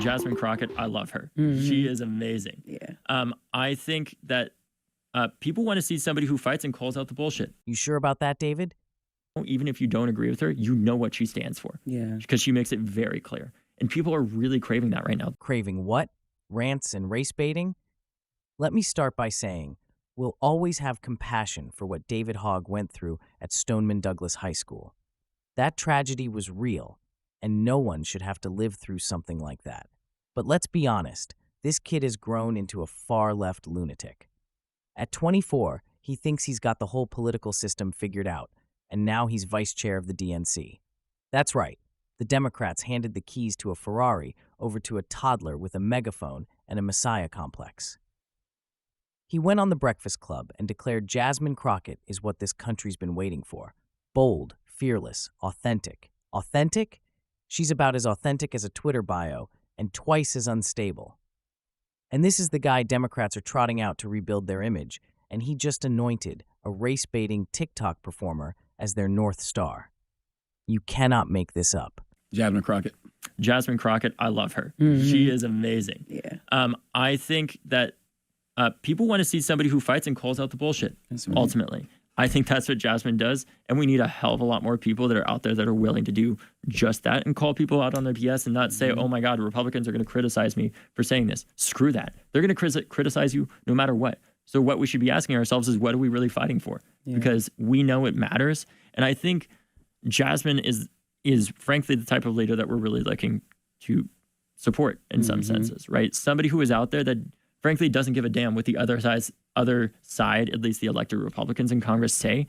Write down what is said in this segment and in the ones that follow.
Jasmine Crockett, I love her. Mm-hmm. She is amazing. Yeah. I think that people want to see somebody who fights and calls out the bullshit. You sure about that, David? Even if you don't agree with her, you know what she stands for. Yeah. Because she makes it very clear. And people are really craving that right now. Craving what? Rants and race baiting? Let me start by saying, we'll always have compassion for what David Hogg went through at Stoneman Douglas High School. That tragedy was real, and no one should have to live through something like that. But let's be honest, this kid has grown into a far-left lunatic. At 24, he thinks he's got the whole political system figured out, and now he's vice chair of the DNC. That's right, the Democrats handed the keys to a Ferrari over to a toddler with a megaphone and a messiah complex. He went on The Breakfast Club and declared Jasmine Crockett is what this country's been waiting for. Bold, fearless, authentic. Authentic? She's about as authentic as a Twitter bio and twice as unstable. And this is the guy Democrats are trotting out to rebuild their image, and he just anointed a race-baiting TikTok performer as their North Star. You cannot make this up. Jasmine Crockett. Jasmine Crockett, I love her. Mm-hmm. She is amazing. Yeah. I think that people want to see somebody who fights and calls out the bullshit, That's right. ultimately. I think that's what Jasmine does, and we need a hell of a lot more people that are out there that are willing to do just that and call people out on their BS and not say, oh my God, Republicans are going to criticize me for saying this. Screw that. They're going to criticize you no matter what. So what we should be asking ourselves is, what are we really fighting for? Yeah. Because we know it matters. And I think Jasmine is frankly the type of leader that we're really looking to support in some senses, right? Somebody who is out there that frankly doesn't give a damn what the other side, at least the elected Republicans in Congress say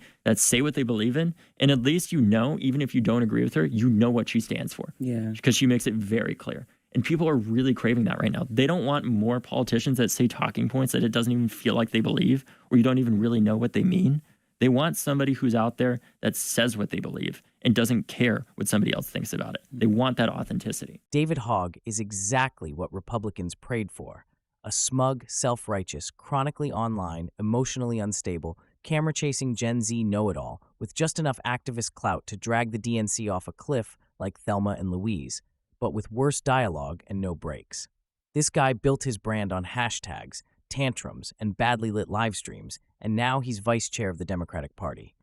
what they believe in. And at least you know, even if you don't agree with her, you know what she stands for. Yeah. Because she makes it very clear. And people are really craving that right now. They don't want more politicians that say talking points that it doesn't even feel like they believe, or you don't even really know what they mean. They want somebody who's out there that says what they believe and doesn't care what somebody else thinks about it. They want that authenticity. David Hogg is exactly what Republicans prayed for. A smug, self-righteous, chronically online, emotionally unstable, camera-chasing Gen Z know-it-all with just enough activist clout to drag the DNC off a cliff like Thelma and Louise, but with worse dialogue and no breaks. This guy built his brand on hashtags, tantrums, and badly lit live streams, and now he's vice chair of the Democratic Party.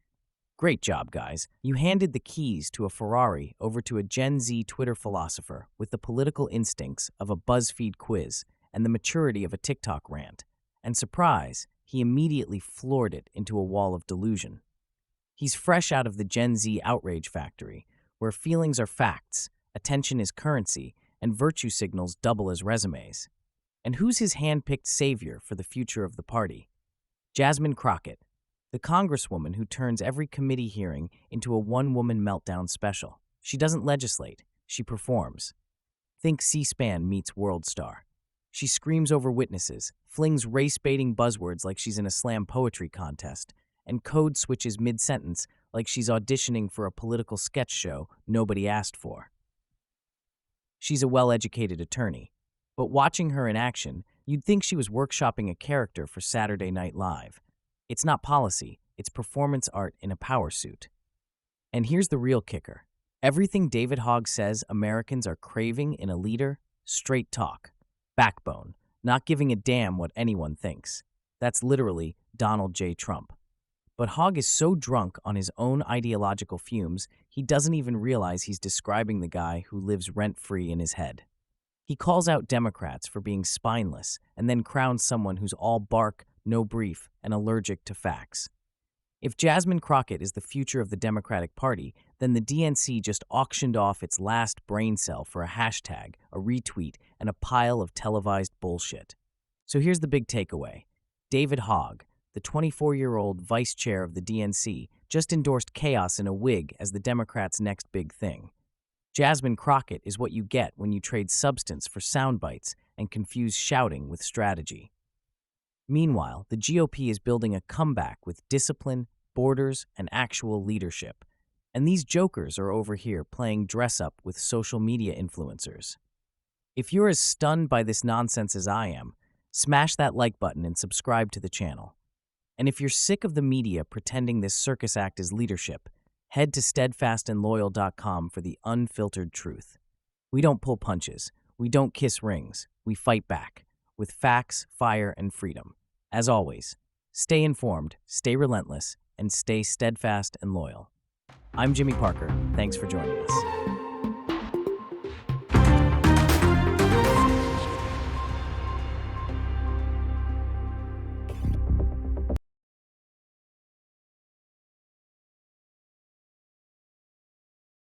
Great job, guys. You handed the keys to a Ferrari over to a Gen Z Twitter philosopher with the political instincts of a BuzzFeed quiz and the maturity of a TikTok rant. And surprise, he immediately floored it into a wall of delusion. He's fresh out of the Gen Z outrage factory, where feelings are facts, attention is currency, and virtue signals double as resumes. And who's his hand-picked savior for the future of the party? Jasmine Crockett, the congresswoman who turns every committee hearing into a one-woman meltdown special. She doesn't legislate, she performs. Think C-SPAN meets World Star. She screams over witnesses, flings race-baiting buzzwords like she's in a slam poetry contest, and code switches mid-sentence like she's auditioning for a political sketch show nobody asked for. She's a well-educated attorney, but watching her in action, you'd think she was workshopping a character for Saturday Night Live. It's not policy, it's performance art in a power suit. And here's the real kicker. Everything David Hogg says Americans are craving in a leader, straight talk. Backbone, not giving a damn what anyone thinks. That's literally Donald J. Trump. But Hogg is so drunk on his own ideological fumes, he doesn't even realize he's describing the guy who lives rent-free in his head. He calls out Democrats for being spineless and then crowns someone who's all bark, no brief, and allergic to facts. If Jasmine Crockett is the future of the Democratic Party, then the DNC just auctioned off its last brain cell for a hashtag, a retweet, and a pile of televised bullshit. So here's the big takeaway. David Hogg, the 24-year-old vice chair of the DNC, just endorsed chaos in a wig as the Democrats' next big thing. Jasmine Crockett is what you get when you trade substance for sound bites and confuse shouting with strategy. Meanwhile, the GOP is building a comeback with discipline, borders, and actual leadership. And these jokers are over here playing dress-up with social media influencers. If you're as stunned by this nonsense as I am, smash that like button and subscribe to the channel. And if you're sick of the media pretending this circus act is leadership, head to steadfastandloyal.com for the unfiltered truth. We don't pull punches. We don't kiss rings. We fight back with facts, fire, and freedom. As always, stay informed, stay relentless, and stay steadfast and loyal. I'm Jimmy Parker. Thanks for joining us.